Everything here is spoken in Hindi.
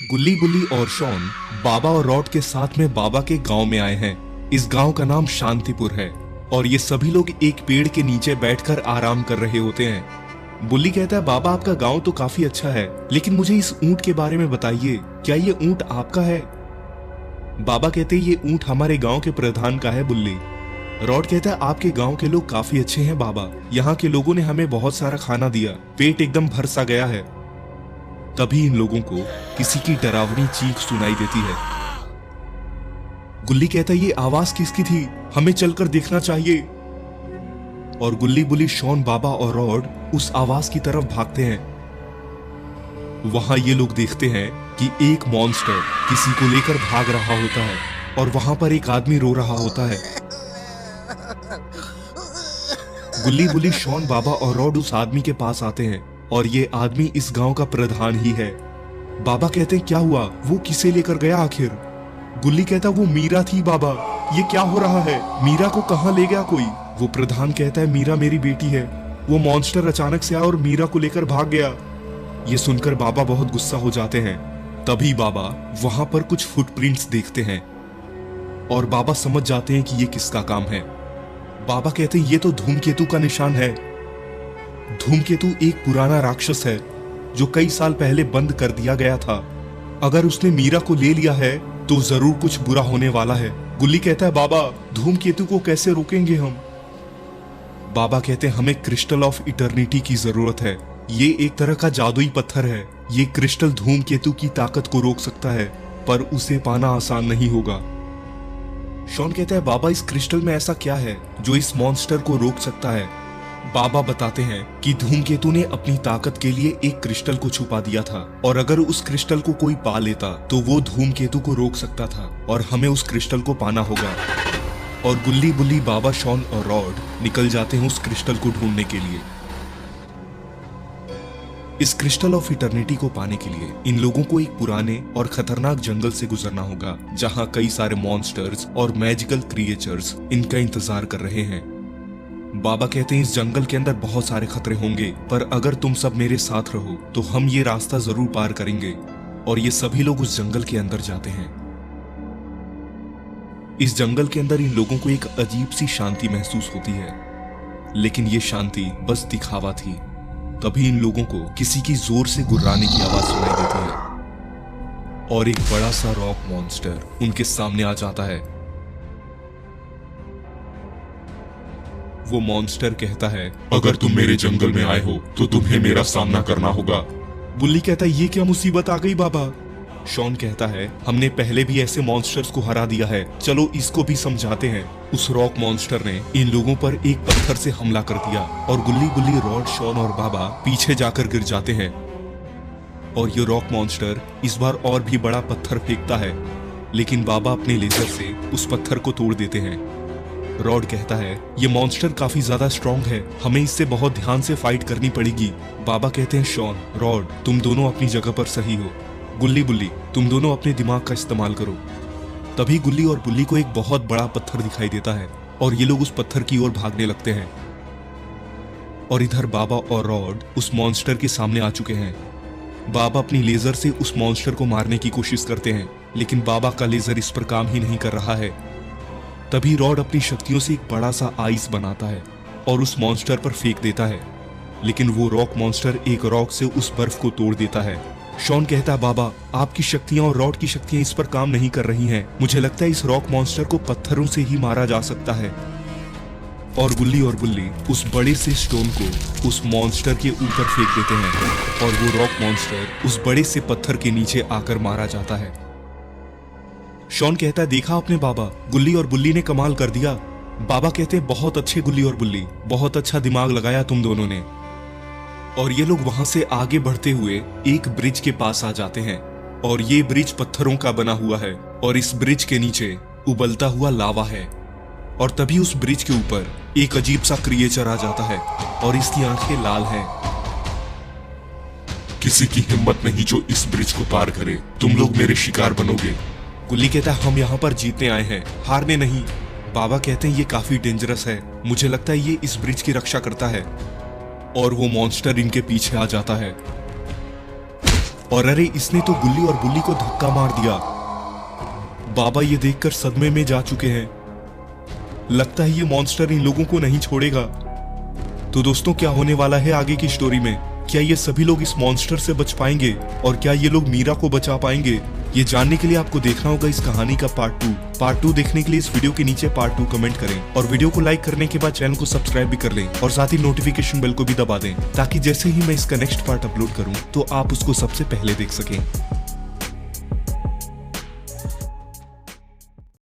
गुल्ली बुल्ली और शॉन बाबा और रॉड के साथ में बाबा के गांव में आए हैं। इस गांव का नाम शांतिपुर है और ये सभी लोग एक पेड़ के नीचे बैठकर आराम कर रहे होते हैं। बुल्ली कहता है, बाबा आपका गांव तो काफी अच्छा है, लेकिन मुझे इस ऊंट के बारे में बताइए, क्या ये ऊंट आपका है? बाबा कहते हैं, ये ऊंट हमारे गांव के प्रधान का है बुल्ली। रॉड कहता है, आपके गांव के लोग काफी अच्छे हैं बाबा, यहाँ के लोगों ने हमें बहुत सारा खाना दिया, पेट एकदम भर सा गया है। तभी इन लोगों को किसी की डरावनी चीख सुनाई देती है। गुल्ली कहता है, ये आवाज किसकी थी? हमें चलकर देखना चाहिए। और गुल्ली बुल्ली, शॉन, बाबा और रॉड उस आवाज की तरफ भागते हैं। वहां ये लोग देखते हैं कि एक मॉन्स्टर किसी को लेकर भाग रहा होता है और वहां पर एक आदमी रो रहा होता है। गुल्ली बुल्ली, शॉन, बाबा और रॉड उस आदमी के पास आते हैं और ये आदमी इस गांव का प्रधान ही है। बाबा कहते हैं, क्या हुआ? वो किसे लेकर गया आखिर? गुल्ली कहता, वो मीरा थी बाबा। ये क्या हो रहा है? मीरा को कहां ले गया कोई? वो प्रधान कहता है, मीरा मेरी बेटी है। वो मॉन्स्टर अचानक से आया और मीरा को लेकर भाग गया। ये सुनकर बाबा बहुत गुस्सा हो जाते हैं। तभी बाबा वहां पर कुछ फुटप्रिंट्स देखते हैं और बाबा समझ जाते हैं कि ये किसका काम है। बाबा कहते हैं, ये तो धूमकेतु का निशान है। धूमकेतु एक पुराना राक्षस है जो कई साल पहले बंद कर दिया गया था। अगर उसने मीरा को ले लिया है तो जरूर कुछ बुरा होने वाला है। गुल्ली कहता है, बाबा धूमकेतु को कैसे रोकेंगे हम? बाबा कहते हैं, हमें क्रिस्टल ऑफ इटर्निटी की जरूरत है। ये एक तरह का जादुई पत्थर है। ये क्रिस्टल धूमकेतु की ताकत को रोक सकता है, पर उसे पाना आसान नहीं होगा। शॉन कहता है, बाबा इस क्रिस्टल में ऐसा क्या है जो इस मॉन्स्टर को रोक सकता है? बाबा बताते हैं कि धूमकेतु ने अपनी ताकत के लिए एक क्रिस्टल को छुपा दिया था और अगर उस क्रिस्टल को कोई पा लेता तो वो धूमकेतु को रोक सकता था और हमें उस क्रिस्टल को पाना होगा। और गुल्ली बुल्ली, बाबा, शॉन और रॉड निकल जाते हैं उस क्रिस्टल को ढूंढने के लिए। इस क्रिस्टल ऑफ इटर्निटी को पाने के लिए इन लोगों को एक पुराने और खतरनाक जंगल से गुजरना होगा, जहां कई सारे मॉन्स्टर्स और मैजिकल क्रिएचर्स इनका इंतजार कर रहे हैं। बाबा कहते हैं, इस जंगल के अंदर बहुत सारे खतरे होंगे, पर अगर तुम सब मेरे साथ रहो तो हम ये रास्ता जरूर पार करेंगे। और ये सभी लोग उस जंगल के अंदर जाते हैं। इस जंगल के अंदर इन लोगों को एक अजीब सी शांति महसूस होती है, लेकिन ये शांति बस दिखावा थी। तभी इन लोगों को किसी की जोर से गुर्राने की आवाज सुनाई देती है और एक बड़ा सा रॉक मॉन्स्टर उनके सामने आ जाता है। वो मॉन्स्टर कहता है, अगर तुम मेरे जंगल में आए हो तो तुम्हें मेरा सामना करना होगा। बुल्ली कहता है, ये क्या मुसीबत आ गई बाबा? शॉन कहता है, हमने पहले भी ऐसे मॉन्स्टर्स को हरा दिया है, चलो इसको भी समझाते हैं। उस रॉक मॉन्स्टर ने इन लोगों पर एक पत्थर से हमला कर दिया और गुल्ली बुल्ली, रॉड, शॉन और बाबा पीछे जाकर गिर जाते हैं। और ये रॉक मॉन्स्टर इस बार और भी बड़ा पत्थर फेंकता है, लेकिन बाबा अपने लेजर से उस पत्थर को तोड़ देते हैं। रॉड कहता है, ये मॉन्स्टर काफी ज्यादा स्ट्रॉन्ग है, हमें इससे बहुत ध्यान से फाइट करनी पड़ेगी। बाबा कहते हैं, शॉन, रॉड, तुम दोनों अपनी जगह पर सही हो। गुल्ली बुल्ली, तुम दोनों अपने दिमाग का इस्तेमाल करो। तभी गुल्ली और बुल्ली को एक बहुत बड़ा पत्थर दिखाई देता है और ये लोग उस पत्थर की ओर भागने लगते हैं। और इधर बाबा और रॉड उस मॉन्स्टर के सामने आ चुके हैं। बाबा अपनी लेजर से उस मॉन्स्टर को मारने की कोशिश करते हैं, लेकिन बाबा का लेजर इस पर काम ही नहीं कर रहा है। तभी रॉड अपनी शक्तियों से एक बड़ा सा आइस बनाता है और उस मॉन्स्टर पर फेंक देता है, लेकिन वो रॉक मॉन्स्टर एक रॉक से उस बर्फ को तोड़ देता है। शॉन कहता है, बाबा आपकी शक्तियां और रॉड की शक्तियां इस पर काम नहीं कर रही हैं। मुझे लगता है इस रॉक मॉन्स्टर को पत्थरों से ही मारा जा सकता है। और गुल्ली और बुल्ली उस बड़े से स्टोन को उस मॉन्स्टर के ऊपर फेंक देते हैं और वो रॉक मॉन्स्टर उस बड़े से पत्थर के नीचे आकर मारा जाता है। शॉन कहता है, देखा आपने बाबा, गुल्ली और बुल्ली ने कमाल कर दिया। बाबा कहते हैं, बहुत अच्छे गुल्ली और बुल्ली, बहुत अच्छा दिमाग लगाया तुम दोनों ने। और ये लोग वहां से आगे बढ़ते हुए एक ब्रिज के पास आ जाते हैं और ये ब्रिज पत्थरों का बना हुआ है और इस ब्रिज के नीचे उबलता हुआ लावा है। और तभी उस ब्रिज के ऊपर एक अजीब सा क्रिएचर आ जाता है और इसकी आंखें लाल हैं। किसी की हिम्मत नहीं जो इस ब्रिज को पार करे, तुम लोग मेरे शिकार बनोगे। गुल्ली कहता है, हम यहाँ पर जीतने आए हैं, हारने नहीं। बाबा कहते हैं, ये काफी डेंजरस है, मुझे लगता है ये इस ब्रिज की रक्षा करता है। और वो मॉन्स्टर इनके पीछे आ जाता है और अरे इसने तो गुल्ली और बुल्ली को धक्का मार दिया। बाबा ये देखकर सदमे में जा चुके हैं। लगता है ये मॉन्स्टर इन लोगों को नहीं छोड़ेगा। तो दोस्तों क्या होने वाला है आगे की स्टोरी में? क्या ये सभी लोग इस मॉन्स्टर से बच पाएंगे और क्या ये लोग मीरा को बचा पाएंगे? ये जानने के लिए आपको देखना होगा इस कहानी का पार्ट 2 देखने के लिए इस वीडियो के नीचे पार्ट 2 कमेंट करें और वीडियो को लाइक करने के बाद चैनल को सब्सक्राइब भी कर लें और साथ ही नोटिफिकेशन बेल को भी दबा दें ताकि जैसे ही मैं इसका नेक्स्ट पार्ट अपलोड करूं तो आप उसको सबसे पहले देख सकें।